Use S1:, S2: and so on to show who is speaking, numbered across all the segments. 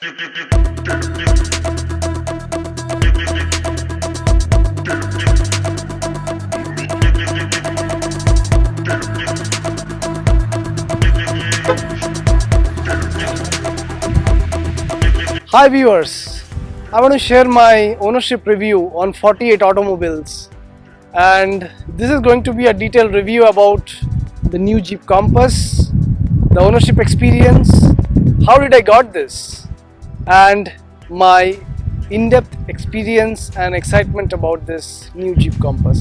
S1: Hi viewers, I want to share my ownership review on 48 automobiles, and this is going to be a detailed review about the new Jeep Compass, the ownership experience, how did I got this, and my in-depth experience and excitement about this new Jeep Compass.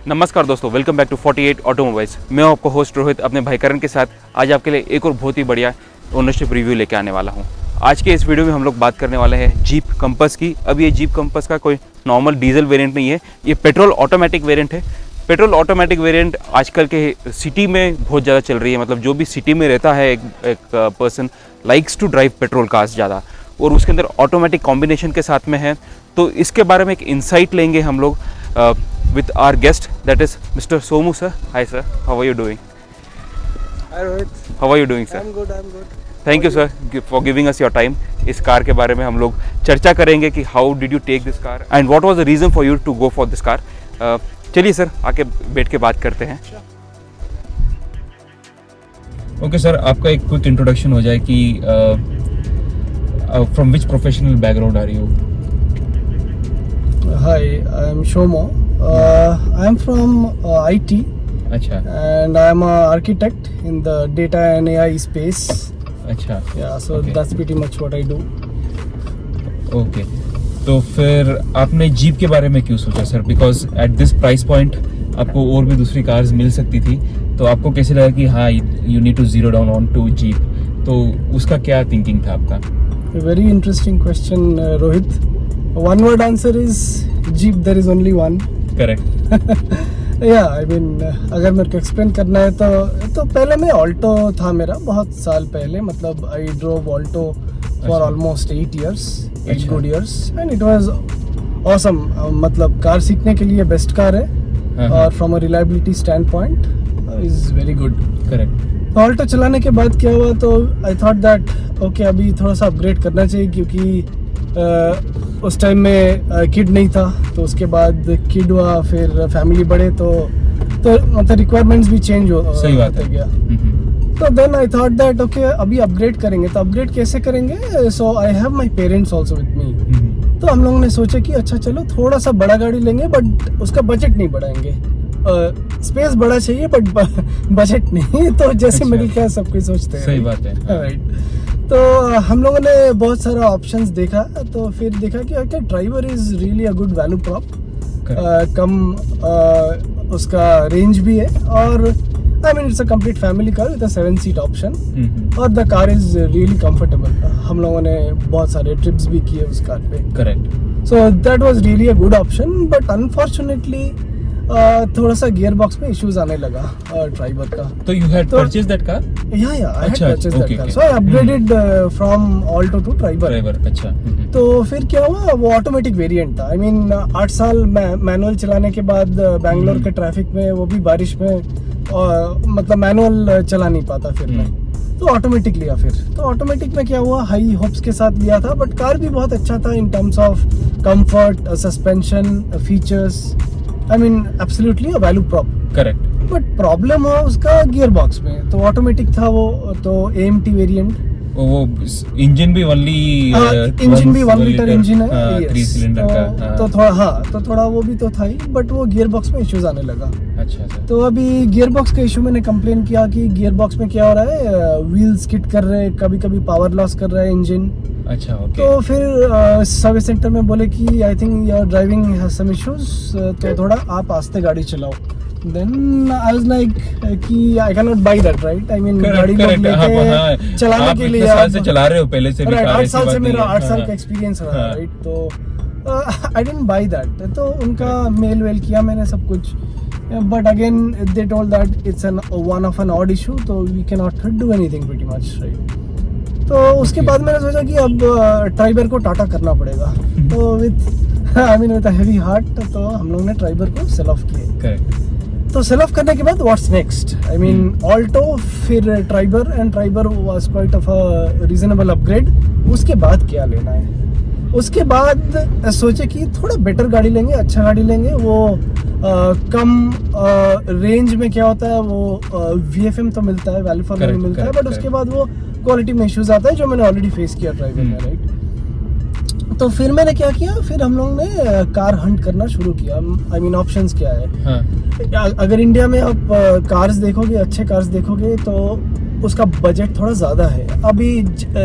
S2: नमस्कार दोस्तों, welcome back to 48 automobiles. मैं हूं आपका host Rohit अपने भाई करण के साथ आज आपके लिए एक और बहुत ही बढ़िया ओनरशिप रिव्यू लेके आने वाला हूं। आज के इस वीडियो में हम लोग बात करने वाले हैं जीप कंपस की। अब ये जीप कंपस का कोई नॉर्मल डीजल वेरिएंट नहीं है, ये पेट्रोल ऑटोमेटिक वेरिएंट है। पेट्रोल ऑटोमेटिक वेरिएंट आजकल के सिटी में बहुत ज़्यादा चल रही है, मतलब जो भी सिटी में रहता है एक person likes to drive petrol cars ज़्यादा, और उसके अंदर ऑटोमेटिक कॉम्बिनेशन के साथ में है। तो इसके बारे में एक इंसाइट लेंगे हम लोग with our guest, that is Mr. Somu sir. Hi sir, how are you doing?
S1: Hi Rohit.
S2: How are you doing sir?
S1: I'm good.
S2: Thank you sir for giving us your time. इस car के बारे में हम लोग चर्चा करेंगे कि how did you take this car and what was the reason for you to go for this car. चलिए सर आके बैठ के बात करते हैं। ओके सर, आपका एक क्विक इंट्रोडक्शन हो जाए कि from which professional background are you?
S1: Hi, I'm Shomo. I'm from IT.
S2: अच्छा
S1: And I'm an architect in the data and AI space.
S2: अच्छा
S1: Yeah, so
S2: Okay.
S1: that's pretty much what I do.
S2: Okay, तो फिर आपने jeep के बारे में क्यों सोचा sir? Because at this price point आपको और भी दूसरी कार्स मिल सकती थी, तो आपको कैसे लगा कि हाँ you need to zero down on to Jeep? तो उसका क्या थिंकिंग था आपका?
S1: A very interesting question, Rohit. One word answer is Jeep. There is only one.
S2: Correct.
S1: Yeah, I mean, अगर मेरे को एक्सप्लेन करना है तो पहले मैं ऑल्टो था मेरा, बहुत साल पहले, मतलब I drove Alto for almost 8 years, 8 good years, and it was awesome. मतलब कार सीखने के लिए बेस्ट कार है और from a reliability stand point is very good.
S2: Correct.
S1: Alto चलाने के बाद क्या हुआ, तो आई थॉट दैट ओके अभी थोड़ा सा अपग्रेड करना चाहिए, क्योंकि उस टाइम में किड नहीं था, तो उसके बाद किड हुआ, फिर फैमिली बढ़े, तो मतलब रिक्वायरमेंट्स भी चेंज
S2: सही बात है।
S1: गया। तो then I thought that okay अभी अपग्रेड करेंगे, तो अपग्रेड कैसे करेंगे? So I have my parents also with me. तो हम लोगों ने सोचा कि अच्छा चलो थोड़ा सा बड़ा गाड़ी लेंगे, बट उसका बजट नहीं बढ़ाएंगे। स्पेस बड़ा चाहिए बट बजट नहीं। तो जैसे
S2: अच्छा।
S1: मिडिल क्लास सब कुछ सोचते हैं।
S2: सही बात है।
S1: राइट। तो हम लोगों ने बहुत सारा ऑप्शंस देखा, तो फिर देखा कि okay driver is really a good value prop, कम उसका रेंज भी है, और I mean it's a complete family car with a 7 seat option, और the car is really comfortable. हम लोगों ने बहुत सारे ट्रिप्स भी किए उस कार पे।
S2: Correct.
S1: So that was really a good option, but unfortunately थोड़ा सा गियर बॉक्स में इश्यूज आने लगा ड्राइवर का।
S2: तो you had purchase that car?
S1: Yeah, I had
S2: अच्छा,
S1: purchased that
S2: okay,
S1: car.
S2: okay.
S1: So I upgraded from Alto to Triber.
S2: Driver. अच्छा।
S1: तो फिर क्या हुआ, वो ऑटोमेटिक वेरिएंट था। आई मीन 8 साल मैनुअल चलाने के बाद बैंगलोर के ट्रैफिक में, वो भी बारिश में, मतलब मैनुअल चला नहीं पाता फिर मैं, तो ऑटोमेटिक लिया। फिर तो ऑटोमेटिक में क्या हुआ, हाई होप्स के साथ लिया था, बट कार भी बहुत अच्छा था in terms of comfort, suspension, features. I mean absolutely a value prop.
S2: Correct.
S1: But problem हुआ उसका गियर बॉक्स में। तो ऑटोमेटिक था वो, तो AMT वेरिएंट,
S2: वो इंजन भी ओनली
S1: इंजन भी 1 liter इंजन है,
S2: 3 सिलेंडर का।
S1: तो थोड़ा वो भी तो था ही, बट वो गियर बॉक्स में इश्यूज आने लगा।
S2: अच्छा।
S1: तो अभी गियर बॉक्स का इशू मैंने कंप्लेन किया कि गियर बॉक्स में क्या हो रहा है, व्हील्स स्किड कर रहे हैं, कभी कभी पावर लॉस कर रहा है इंजन।
S2: अच्छा ओके।
S1: तो फिर सर्विस सेंटर में बोले कि I think your driving has some issues, तो थोड़ा आप आस्ते गाड़ी चलाओ। Then I was like कि I cannot buy that, right? I mean गाड़ी लोग लेके चलाने के लिए,
S2: आप 8 साल से चला रहे हो पहले से भी,
S1: 8 साल से मेरा 8 साल का एक्सपीरियंस रहा, राइट? तो I didn't buy that. तो उनका मेल वेल किया मैंने सब कुछ, but again they told that it's one of an odd issue, तो we cannot do anything pretty much, right? तो उसके बाद मैंने सोचा कि अब ट्राइबर को टाटा करना पड़ेगा। तो with I mean with a heavy heart, तो हम लोग ने ट्राइबर को सेल ऑफ किए। तो सेल ऑफ करने के बाद what's next, I mean Alto, फिर Triber, and Triber was quite of a reasonable upgrade. उसके बाद क्या लेना है? उसके बाद सोचे कि थोड़ा बेटर गाड़ी लेंगे, अच्छा गाड़ी लेंगे। वो कम रेंज में क्या होता है, वो VFM तो मिलता है, वैल्यू फॉर मनी मिलता है, बट उसके बाद वो क्वालिटी में इश्यूज आता है जो मैंने ऑलरेडी फेस किया ड्राइवर में, राइट। तो फिर मैंने क्या किया, फिर हम लोग ने कार हंट करना शुरू किया। आई मीन ऑप्शंस क्या है।
S2: हाँ।
S1: अगर इंडिया में आप कार्स देखोगे, अच्छे कार्स देखोगे, तो उसका बजट थोड़ा ज़्यादा है। अभी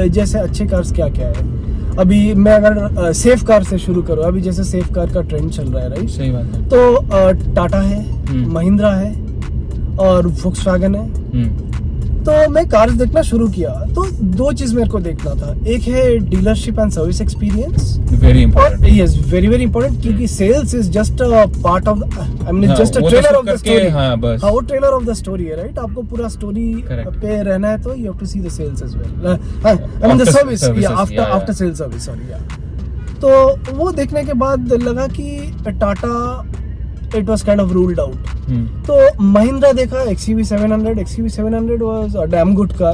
S1: जैसे अच्छे कार्स क्या क्या है, अभी मैं अगर सेफ कार से शुरू करूँ, अभी जैसे सेफ कार का ट्रेंड चल रहा है, राइट।
S2: सही बात है।
S1: तो टाटा है, महिंद्रा है और वोक्सवैगन है। तो मैं कार्स देखना शुरू किया, तो दो चीज मेरे को देखना था। एक है dealership and service experience,
S2: very important.
S1: Yes, very very important, क्योंकि sales is just a part of, I mean just a trailer of the story.
S2: हाँ, बस
S1: वो ट्रेलर ऑफ द स्टोरी है, राइट। आपको पूरा स्टोरी पे रहना है, तो you have to see the sales as well, I mean the service, after sales service, sorry, yeah. तो वो देखने के बाद लगा कि Tata, it was kind of ruled out. तो महिंद्रा देखा, XUV 700. XUV 700 was a damn good car.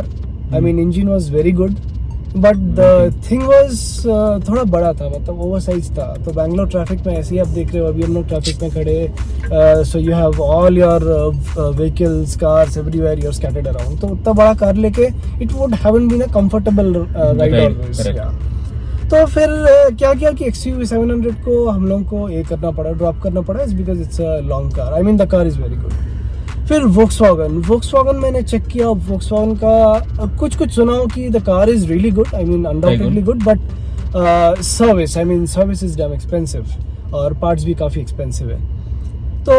S1: I mean, engine was very good, but the thing was थोड़ा बड़ा था, मतलब ओवरसाइज था। तो बैंगलोर ट्रैफिक में ऐसे ही आप देख रहे हो, अभी हम लोग ट्रैफिक में खड़े, so you have all your vehicles, cars everywhere, you are scattered around. तो उतना बड़ा कार लेके it would haven't been a comfortable ride. तो फिर क्या किया कि XUV 700 को हम लोग को ये करना पड़ा, ड्रॉप करना पड़ा, is because it's a long car. I mean the car is very good. फिर वोक्सवैगन मैंने चेक किया। वोक्सवैगन का कुछ सुना हो कि the car is really good, I mean undoubtedly good, but service is damn expensive और पार्ट्स भी काफ़ी एक्सपेंसिव है। तो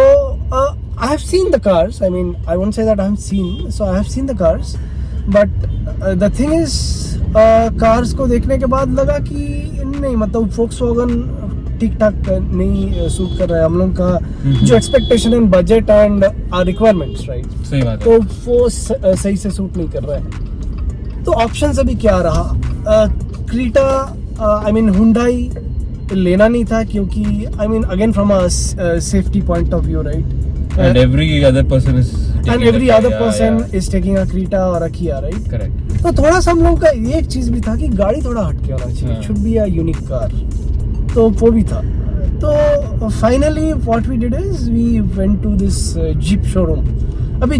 S1: I have seen the cars, I mean I won't say that I have seen, so I have seen the cars, but the thing is cars को देखने के बाद लगा कि नहीं, मतलब वोक्सवैगन ठीक ठाक नहीं सूट कर रहा है हम लोग का जो expectation and budget and requirements, right.
S2: सही बात है।
S1: तो वो सही से सूट नहीं कर रहा है। तो ऑप्शन अभी क्या रहा, क्रीटा, आई मीन हुंडई लेना नहीं था, क्योंकि I mean again from a safety point of view, right.
S2: And every other person is
S1: taking a Creta or a Kia, right?
S2: Correct.
S1: तो थोड़ा सा हम लोग का एक चीज भी था कि गाड़ी थोड़ा हटके होना चाहिए, should be a unique car, तो वो भी था। तो finally what we did is we went to this Jeep showroom. अभी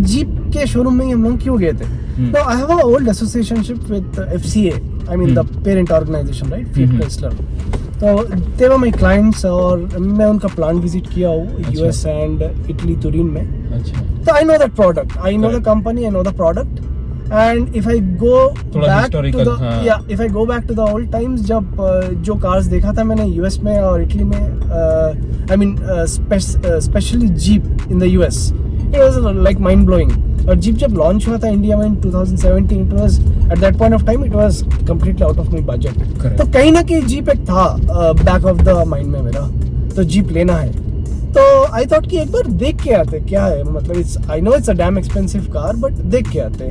S1: Jeep के शोरूम में हम लोग क्यों गए थे? Now I have a old associationship with FCA, I mean the parent organization, right? Fiat Chrysler. तो they were my clients और मैं उनका प्लांट विजिट किया हूँ US एंड इटली, तुरीन में। तो I know that product, I know the company, I know the product, and if I go back to the old times, जब जो cars देखा था मैंने US में और इटली में, I mean specially jeep in the US, it was like mind blowing. और jeep जब लॉन्च हुआ था इंडिया में इन 2017, it was at that point of time it was completely out of my budget. तो कहीं ना कहीं जीप एक था बैक ऑफ द माइंड में मेरा, तो जीप लेना है। तो आई थॉट कि एक बार देख के आते क्या है, मतलब it's, I know it's a damn expensive car, but देख के आते।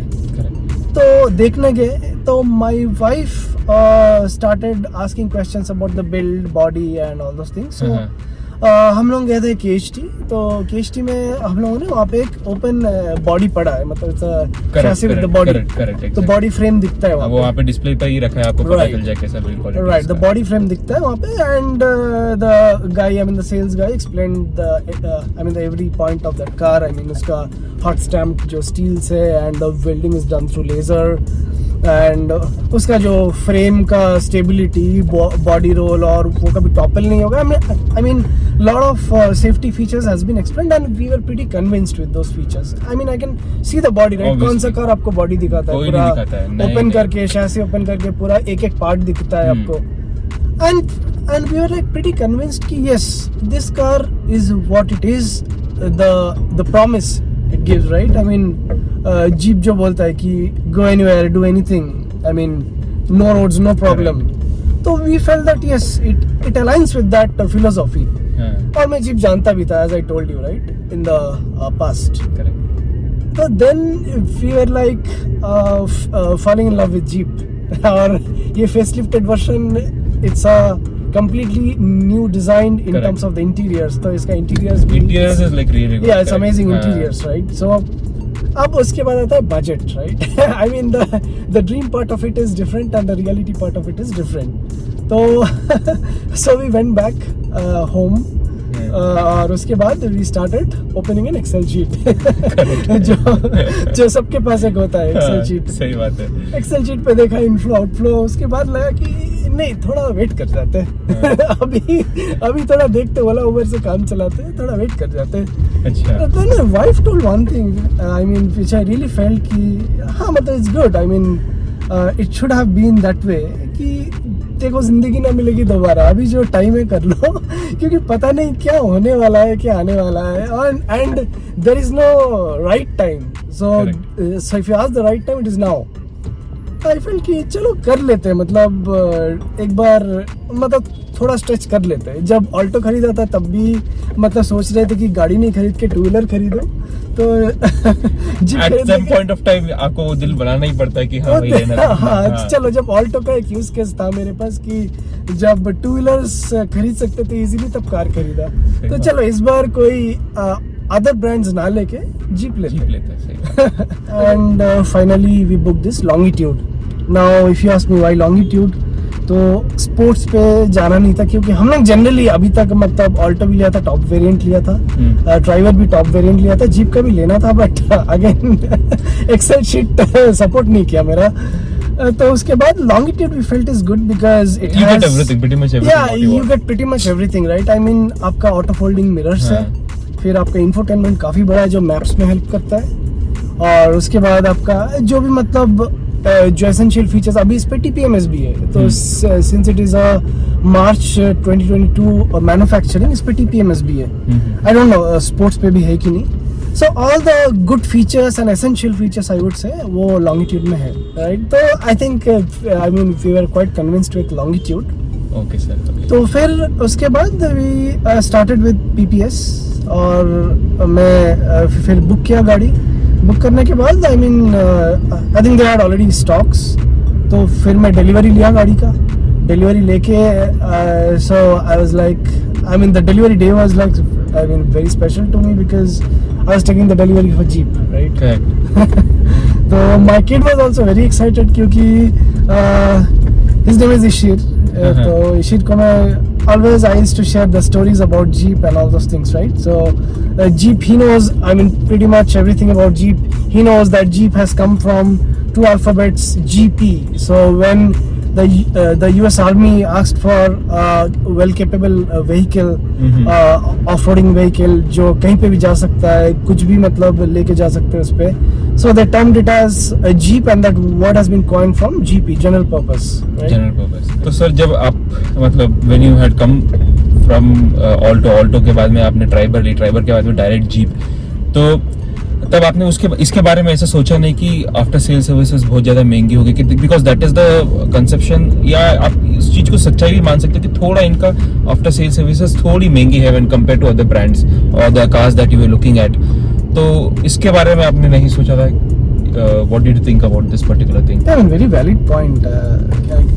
S1: तो देखने गए, तो my wife started asking questions about the build, body and all those things. So हम लोग गए थे KHT। तो KHT में हम लोगों ने वहाँ पे एक ओपन बॉडी पड़ा है, मतलब चैसी विद द बॉडी, तो बॉडी फ्रेम दिखता है
S2: वहाँ पे डिस्प्ले पे ही रखा है, आपको पता चल जाए कैसा build quality,
S1: right. The body frame दिखता है वहाँ पे, and the guy, I mean the sales guy explain the, I mean the every point of that car. I mean उसका हॉट स्टैम्प जो स्टील से, and the welding is done through laser, and उसका जो frame का stability, body roll, और वो कभी topple नहीं होगा। I mean lot of safety features has been explained and we were pretty convinced with those features. I mean I can see the body, right? कौन सा कार आपको body दिखाता है पूरा ओपन करके, शैसी ओपन करके पूरा एक एक पार्ट दिखता है आपको, and we were like pretty convinced कि yes, this car is what it is, the promise it gives, right? I mean Jeep जो बोलता है कि go anywhere, do anything, I mean no roads, no problem. तो we felt that yes, it aligns with that philosophy. और मैं jeep जानता भी था, as I told you, right, in the past. Correct. So then we were like falling in love with Jeep. और ये facelifted version, it's a completely new designed in
S2: Correct.
S1: terms of the interiors. तो इसका interiors भी
S2: Interiors is like really good.
S1: yeah, it's
S2: correct.
S1: amazing
S2: हाँ.
S1: interiors, right? So अब उसके बाद आता है budget, right? I mean the dream part of it is different and the reality part of it is different. तो so we went back home. और उसके बाद we started opening an Excel sheet जो सबके पास एक होता है Excel sheet.
S2: सही बात है.
S1: Excel sheet पे देखा इनफ्लो आउटफ्लो. उसके बाद लगा कि नहीं, थोड़ा वेट कर जाते हैं. अभी थोड़ा देखते वाला उबर से काम चलाते हैं, थोड़ा वेट कर जाते हैं.
S2: अच्छा.
S1: Then wife told one thing, I mean, which I really felt कि हाँ मतलब it's good. I mean, it should have been that way कि देखो जिंदगी ना मिलेगी दोबारा, अभी जो टाइम है कर लो क्योंकि पता नहीं क्या होने वाला है, क्या आने वाला है. And there is no right time. So if you ask the right time, it is now. I feel कि चलो कर लेते हैं, मतलब एक बार मतलब थोड़ा स्ट्रेच कर लेते हैं. जब ऑल्टो खरीदा था तब भी मतलब सोच रहे थे कि गाड़ी नहीं खरीद के टू व्हीलर खरीदो. तो
S2: At some point of time आपको वो दिल बनाना ही पड़ता है कि हाँ भाई लेना है.
S1: हाँ, चलो जब ऑल्टो का एक यूज केस था मेरे पास कि जब टू व्हीलर्स खरीद सकते थे इजीली, तब कार खरीदा. तो चलो इस बार कोई अदर ब्रांड्स ना लेके जीप लेते. And finally we book this Longitude. Now if you ask me why Longitude, तो स्पोर्ट्स पे जाना नहीं था क्योंकि हम लोग जनरली अभी तक मतलब ऑल्टो भी लिया था, टॉप वेरिएंट लिया था, ड्राइवर भी टॉप वेरिएंट लिया था, जीप का भी लेना था, but again Excel sheet support नहीं किया मेरा. तो उसके बाद Longitude we felt is good because it
S2: You get everything, pretty much everything.
S1: yeah,
S2: what you
S1: you
S2: want.
S1: get pretty much everything, right? I mean, आपका ऑटो फोल्डिंग मिरर्स है, फिर आपका इंफोटेनमेंट काफी बड़ा है जो मैप्स में हेल्प करता है, और उसके बाद आपका जो भी मतलब जो एसेंशियल फीचर्स, अभी इस पे TPMS भी है. तो since it is a March 2022 manufacturing, इस पे TPMS भी है. आई डोंट नो स्पोर्ट्स पे भी है कि नहीं. So all the good features and essential features I would say वो longitude में है, right? तो I think I mean we were quite convinced with longitude.
S2: Okay sir. Okay.
S1: तो फिर उसके बाद we started with PPS और मैं फिर बुक किया गाड़ी. बुक करने के बाद I mean I think they had already stocks. तो फिर मैं डिलीवरी लिया गाड़ी का. डिलीवरी लेके so I was like, I mean the delivery day was like I mean very special to me because I was taking the delivery for Jeep, right?
S2: Correct.
S1: So my kid was also very excited क्योंकि his name is Ishir. तो Ishir को मैं always I used to share the stories about Jeep and all those things, right? So Jeep, he knows, I mean pretty much everything about Jeep. He knows that Jeep has come from two alphabets, GP. So when the US Army asked for a well capable vehicle, off-roading vehicle जो कहीं पे भी जा सकता है, कुछ भी मतलब लेके जा सकते हैं उस पे. So they termed it as a Jeep and that word has been coined from GP, general purpose, right?
S2: General purpose. तो सर जब आप मतलब when you had come from Alto के बाद में आपने ट्राइबर ली, ट्राइबर के बाद में डायरेक्ट जीप, तो तब आपने इसके बारे में ऐसा सोचा नहीं कि आफ्टर सेल सर्विसेज बहुत ज्यादा महंगी होगी, because that is the conception, या आप इस चीज को सच्चाई भी मान सकते हैं कि थोड़ा इनका आफ्टर सेल सर्विसेज थोड़ी महंगी है when compare to other brands और the cars that you are looking at. तो इसके बारे में आपने नहीं सोचा था? What did you think about this particular thing?
S1: Yeah, I mean, very valid point.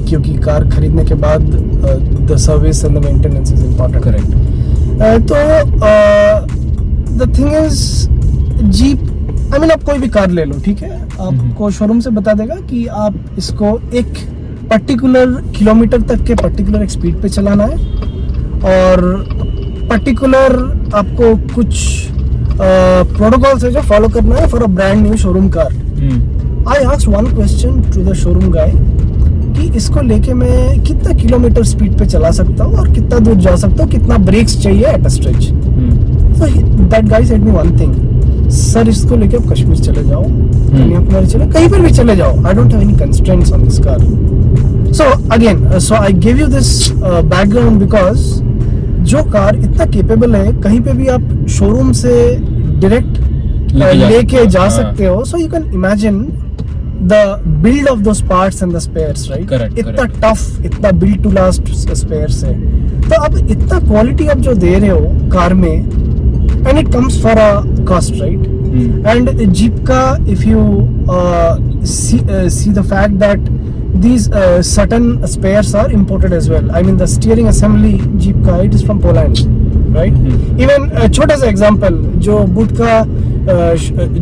S1: क्योंकि कार खरीदने के बाद the service and the maintenance is important.
S2: Correct.
S1: तो the thing is jeep, I mean आप कोई भी कार ले लो, ठीक है, आपको शोरूम से बता देगा कि आप इसको एक पर्टिकुलर किलोमीटर तक के पर्टिकुलर एक स्पीड पे चलाना है और पर्टिकुलर आपको कुछ प्रोटोकॉल्स है जो फॉलो करना है for a brand new showroom car. I asked one question to the showroom guy कि इसको लेके मैं कितना किलोमीटर स्पीड पे चला सकता हूँ और कितना दूर जा सकता हूँ, कितना ब्रेक्स चाहिए at a stretch. So that guy said me one thing, sir इसको लेके आप कश्मीर चले जाओ, कन्याकुमारी चले, कहीं पर भी चले जाओ, I don't have any constraints on this car. So again, so I gave you this background because जो कार इतना केपेबल है, कहीं पे भी आप शोरूम से डायरेक्ट लेके जा सकते हो. So you can imagine the build of those parts and the spares, right?
S2: Correct,
S1: इतना tough, इतना build to last spares है. तो अब इतना क्वालिटी आप जो दे रहे हो कार में, and it comes for a cost, right? And Jeep ka, if you see the fact that these certain spares are imported as well. I mean the steering assembly Jeep का it is from Poland, right? Even छोटा सा example जो boot का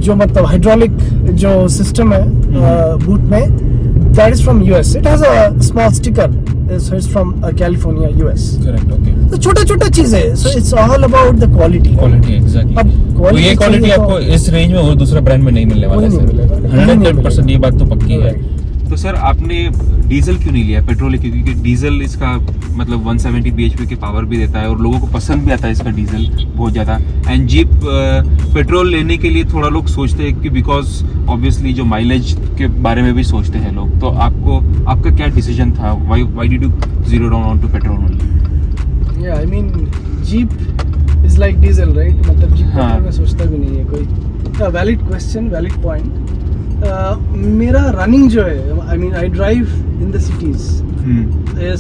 S1: जो मतलब hydraulic जो system है boot में, that is from US. It has a small sticker. So it's from California, US.
S2: Correct, okay.
S1: तो छोटा छोटा चीज है. So it's all about the quality.
S2: Quality, exactly.
S1: अब
S2: तो
S1: quality
S2: ये क्वालिटी
S1: चाहिए तो-
S2: आपको इस रेंज में और दूसरा ब्रांड में नहीं मिलने वाला है
S1: नहीं मिलेगा,
S2: सर।
S1: नहीं
S2: 110% ये बात तो पक्की है।
S1: Right.
S2: तो सर आपने डीजल क्यों नहीं लिया, पेट्रोल क्यों? क्योंकि डीजल इसका मतलब 170 bhp की पावर भी देता है और लोगों को पसंद भी आता है इसका डीजल बहुत ज़्यादा। एंड जीप पेट्रोल लेने के लिए थोड़ा लोग सोचते हैं कि बिकॉज ऑब्वियसली जो माइलेज के बारे में भी सोचते हैं लोग। तो आपका क्या डिसीजन था? Why did you zero down on to petrol only?
S1: Yeah, I mean Jeep is like diesel, right? मतलब Jeep
S2: हाँ.
S1: पेट्रोल में सोचता भी नहीं है कोई. Valid question, valid point. मेरा रनिंग जो है, I mean I drive in the cities.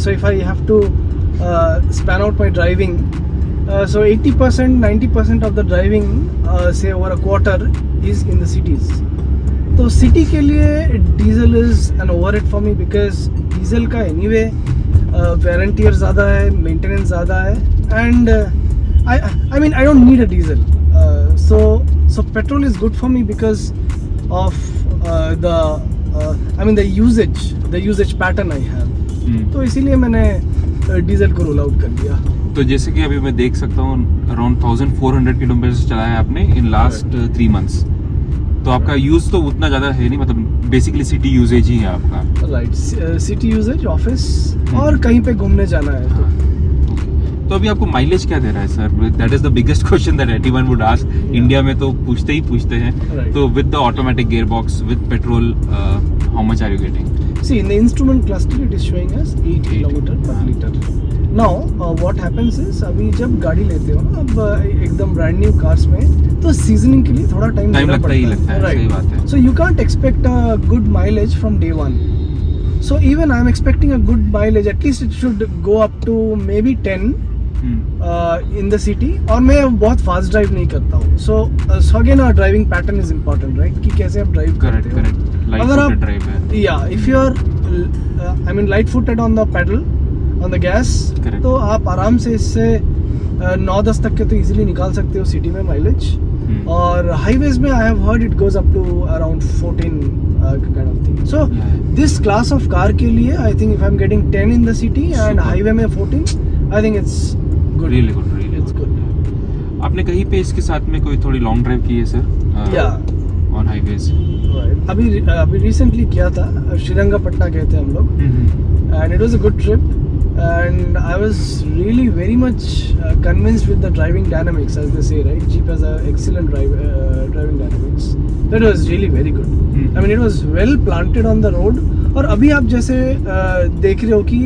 S1: So if I have to span out my driving, so 80%, 90% of the driving, say over a quarter, is in the cities. तो city के लिए diesel is an overhead for me because diesel का anyway wear and tear ज़्यादा है, maintenance ज़्यादा है, and I mean I don't need a diesel. So petrol is good for me because of the usage pattern I have. तो इसीलिए मैंने diesel को roll out कर दिया.
S2: तो जैसे कि अभी मैं देख सकता हूँ अराउंड 1400 किलोमीटर चलाया है आपने इन लास्ट 3 मंथ्स. तो आपका यूज तो उतना ज़्यादा है नहीं, मतलब बेसिकली सिटी यूजेज ही है आपका.
S1: राइट, सिटी यूजेज, ऑफिस और कहीं पे घूमने जाना है तो.
S2: तो अभी आपको माइलेज क्या दे रहा है sir? That is the biggest question that everyone would ask. India में तो पूछते हैं.
S1: Right.
S2: तो with the automatic gear box with petrol how much are you getting?
S1: See, in the instrument cluster, it is showing us 8 kilometer per liter. Now, what happens is, अभी जब गाड़ी लेते हो ना, अब एकदम ब्रांड न्यू कार्स में, तो सीजनिंग के लिए थोड़ा टाइम
S2: लगता ही लगता है. सही बात है.
S1: So you can't expect a good mileage from day one. So even I'm expecting a good mileage. At least it should go up to maybe 10 in the city. और मैं बहुत फास्ट ड्राइव नहीं करता हूँ. So again, our driving pattern is important, right? कि कैसे आप drive करते हो.
S2: करेक्ट.
S1: अगर आप
S2: ड्राइव है.
S1: Yeah, if you are I mean light footed on the pedal, on the gas,
S2: Correct.
S1: तो आप आराम से इससे 9-10 तक के तो इजीली निकाल सकते हो सिटी में माइलेज. और हाईवेज में I have heard it goes up to around 14 kind of thing. So this class of car के लिए I think if I am getting 10 in the city and highway में 14, I think it's good.
S2: Really good.
S1: It's good.
S2: आपने कहीं पे इसके साथ में कोई थोड़ी लॉन्ग ड्राइव की है सर?
S1: या
S2: ऑन हाईवेज.
S1: अभी रिसेंटली किया था, श्रीरंगपट्टना गए थे हम लोग, and it was a good trip, and I was really very much convinced with the driving dynamics, as they say, right? Jeep has a excellent driving dynamics. That was really very good. I mean, it was well planted on the road. और अभी आप जैसे देख रहे हो कि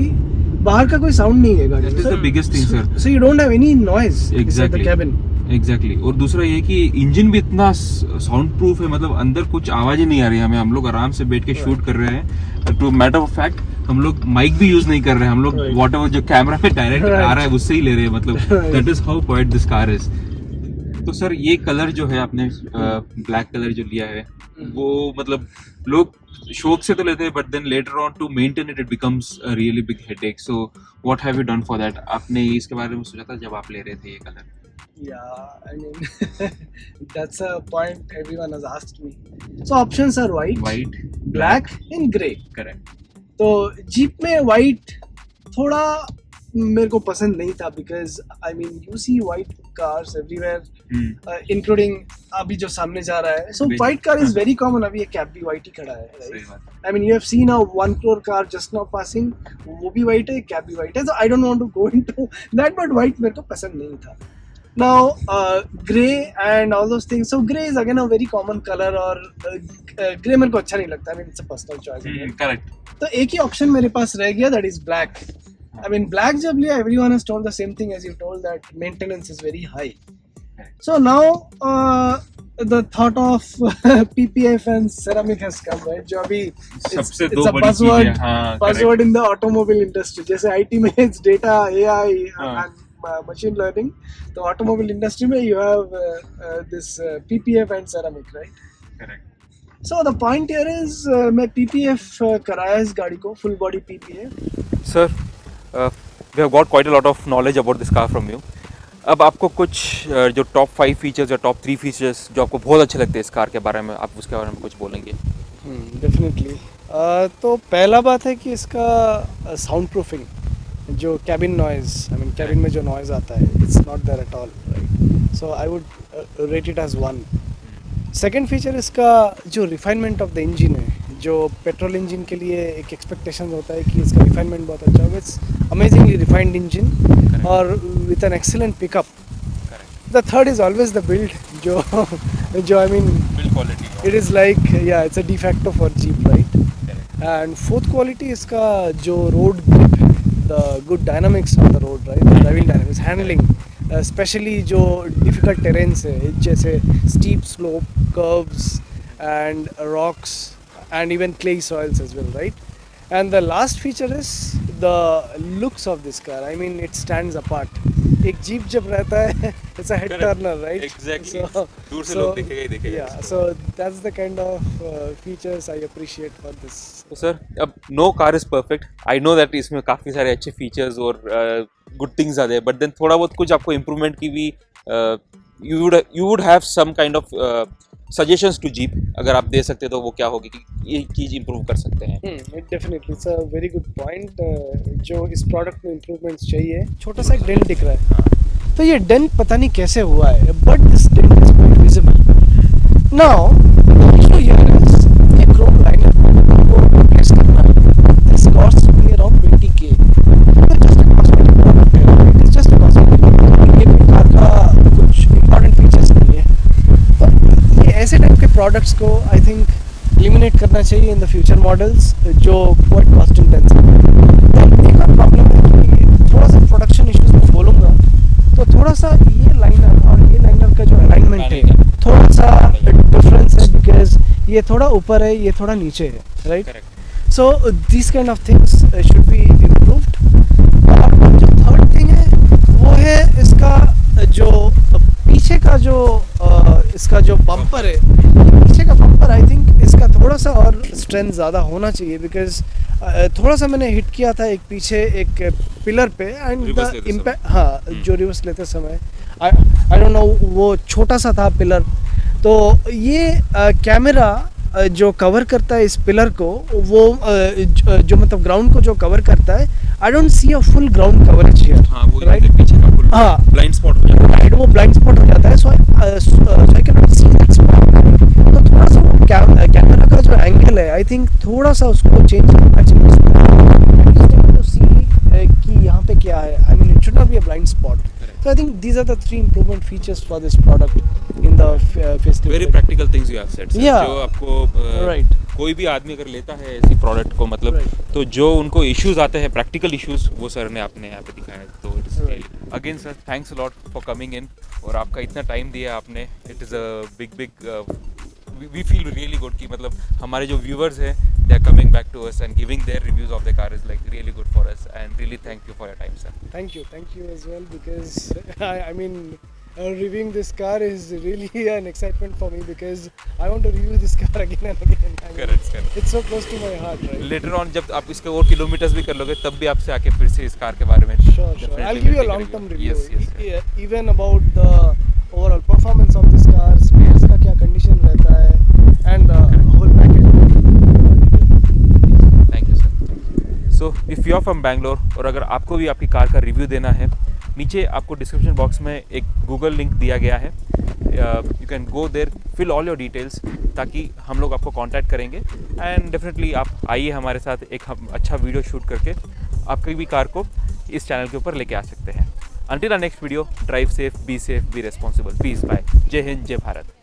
S1: बाहर का कोई साउंड नहीं है गाड़ी में.
S2: That is the biggest thing, sir.
S1: So you don't have any noise inside the cabin.
S2: Exactly. और दूसरा ये कि इंजन भी इतना साउंड प्रूफ है, मतलब अंदर कुछ आवाज ही नहीं आ रही है हमें. हम लोग आराम से बैठ के शूट कर रहे हैं. टू मैटर ऑफ फैक्ट हम लोग माइक भी यूज नहीं कर रहे हैं. हम लोग व्हाटएवर जो कैमरा पे डायरेक्ट आ रहा है उससे ही ले रहे हैं. मतलब that is how quite this car is. तो सर ये कलर जो है आपने ब्लैक कलर जो लिया है, वो मतलब लोग शौक से तो लेते हैं, but then later on to maintain it becomes a really big headache. So what have you done for that? आपने इसके बारे में सोचा था जब आप ले रहे थे ये colour?
S1: Yeah, I mean that's a point everyone has asked me. So options are white, black and grey.
S2: Correct.
S1: तो जीप में white थोड़ा मेरे को पसंद नहीं था, because I mean you see white cars everywhere, including अभी जो सामने जा रहा है. So white car is very common. अभी ये कैब भी white ही खड़ा है, right? I mean you have seen a 1 crore car just now passing, वो भी white है, कैब भी white है. So I don't want to go into that, but white मेरे को पसंद नहीं था. Now, grey and all those things. So grey is again a very common color, और grey मेरे को अच्छा नहीं लगता. I mean it's a personal choice.
S2: Correct.
S1: तो एक ही option मेरे पास रह गया, that is black. I mean black जब लिया, everyone has told the same thing as you told, that maintenance is very high. So now the thought of PPF and ceramic has come, right? जो अभी
S2: सबसे
S1: it's a buzzword in the automobile industry. जैसे IT में it's data, AI and machine learning. तो automobile industry में you have this PPF and ceramic, right?
S2: Correct.
S1: So the point here is मैं PPF कराया इस गाड़ी को, full body PPF.
S2: Sir we have got quite a lot of knowledge about this car from you. अब आपको कुछ जो top 5 features या टॉप 3 फीचर्स जो आपको बहुत अच्छे लगते हैं इस कार के बारे में, आप उसके बारे में कुछ बोलेंगे?
S1: डेफिनेटली. तो पहला बात है कि इसका साउंड प्रूफिंग, जो cabin noise, I mean cabin में जो नॉइज आता है, it's not there at all, right. So I would rate it as 1. Second feature इसका जो रिफाइनमेंट ऑफ द इंजन है, जो पेट्रोल इंजन के लिए एक एक्सपेक्टेशन होता है कि इसका रिफाइनमेंट बहुत अच्छा होगा. इट्स अमेजिंगली रिफाइंड इंजन और with an excellent pickup. The third is always the build, जो I mean
S2: build quality,
S1: it is like, yeah, it's a de facto for Jeep, right? And fourth quality इसका जो road grip है, the good dynamics of the road, right? The driving dynamics, handling, especially जो difficult terrains है, जैसे steep slope, curves and rocks and even clay soils as well, right? And the last feature is the looks of this car. I mean, it stands apart. एक jeep जब रहता है, it's a head turner, right?
S2: Exactly.
S1: So,
S2: दूर से लोग दिखेगा ही दिखेगा.
S1: yeah, so that's the kind of features I appreciate for this.
S2: तो सर अब no car is perfect. I know that इसमें काफ़ी सारे अच्छे फीचर्स और गुड थिंग्स आ रहे हैं, बट देन थोड़ा बहुत कुछ आपको इम्प्रूवमेंट की भी you would have some kind of suggestions to Jeep. अगर आप दे सकते तो वो क्या होगी कि ये चीज़ इम्प्रूव कर सकते हैं?
S1: Definitely, it's a very good point. जो इस प्रोडक्ट में इम्प्रूवमेंट्स चाहिए, छोटा सा एक डेंट दिख रहा है, तो ये डेंट पता नहीं कैसे हुआ है, but this dent is quite visible. Now issue here is ये क्रोम लाइनर को रिप्लेस करना, this cost me around 20K. Just a cosmetic product है, it is just a cosmetic. ये कोई कार का कुछ इंपॉर्टेंट फीचर्स नहीं है. तो ये ऐसे टाइप के प्रोडक्ट्स को आई थिंक एलिमिनेट करना चाहिए इन द फ्यूचर मॉडल्स, जो क्वाइट कॉस्ट इंटेंसिव है. एक और प्रॉब्लम है कि थोड़ा सा प्रोडक्शन इश्यूज में बोलूँगा तो थोड़ा सा ये लाइनर और ये लाइनर का जो अलाइनमेंट है, थोड़ा सा डिफरेंस है, बिकॉज ये थोड़ा ऊपर है, ये थोड़ा नीचे है, right? So this kind of things should be improved. और जो थर्ड थिंग है वो है इसका जो पीछे का जो इसका जो बम्पर है, पीछे का बम्पर आई थिंक इसका थोड़ा सा और स्ट्रेंथ ज़्यादा होना चाहिए, बिकॉज थोड़ा सा मैंने हिट किया था एक पीछे एक पिलर पे, एंड द इम्पैक्ट, हाँ, जो रिवर्स लेते समय आई डोंट नो, वो छोटा सा था पिलर. तो ये कैमरा जो कवर करता है इस पिलर को, वो जो मतलब ग्राउंड को जो कवर करता है, I don't see a full ground coverage here.
S2: हाँ, वो राइट, पीछे का फुल ब्लाइंड स्पॉट हो जाता है,
S1: राइट, वो ब्लाइंड स्पॉट हो जाता है. So I can not see that spot. तो थोड़ा सा वो कैमरा का जो एंगल है, आई थिंक थोड़ा सा उसको चेंज करना चाहिए टू सी कि यहाँ पे क्या है. I mean, it should not be a blind spot. So I think these are the 3 improvement features for this product in the festive.
S2: Very practical things you have said.
S1: Yeah.
S2: जो आपको
S1: Right.
S2: कोई भी आदमी अगर लेता है ऐसी product को, मतलब
S1: Right.
S2: तो जो उनको इश्यूज आते हैं, प्रैक्टिकल इश्यूज, वो सर ने आपने यहाँ पे दिखाया है. तो it is again sir, thanks a lot for coming in, और आपका इतना टाइम दिया आपने. It is a big we feel really good कि मतलब हमारे जो viewers हैं, they are coming back to us and giving their reviews of the car is like really good for us, and really thank you for your time, sir.
S1: Thank you as well, because I mean, reviewing this car is really an excitement for me, because I want to review this car again and again. I mean,
S2: Correct.
S1: It's so close to my heart, right?
S2: Later on जब आप इसके और kilometres भी कर लोगे, तब भी आपसे आके फिर से इस कार के बारे में
S1: Sure.
S2: definitely
S1: I'll give you a
S2: मिलते
S1: long-term
S2: करेंगे.
S1: review.
S2: Yes,
S1: Yeah, even about the overall performance of this car, spares का क्या condition रहता है, and the whole package.
S2: Thank you sir. So if you are from Bangalore, और अगर आपको भी आपकी कार का रिव्यू देना है, नीचे आपको डिस्क्रिप्शन बॉक्स में एक गूगल लिंक दिया गया है. You can go there, fill all your details, ताकि हम लोग आपको कांटेक्ट करेंगे. एंड डेफिनेटली आप आइए हमारे साथ, एक हम अच्छा वीडियो शूट करके आपकी भी कार को इस चैनल के ऊपर लेके आ सकते हैं. Until our next video, drive safe, be responsible. Peace, bye. जय हिंद, जय भारत.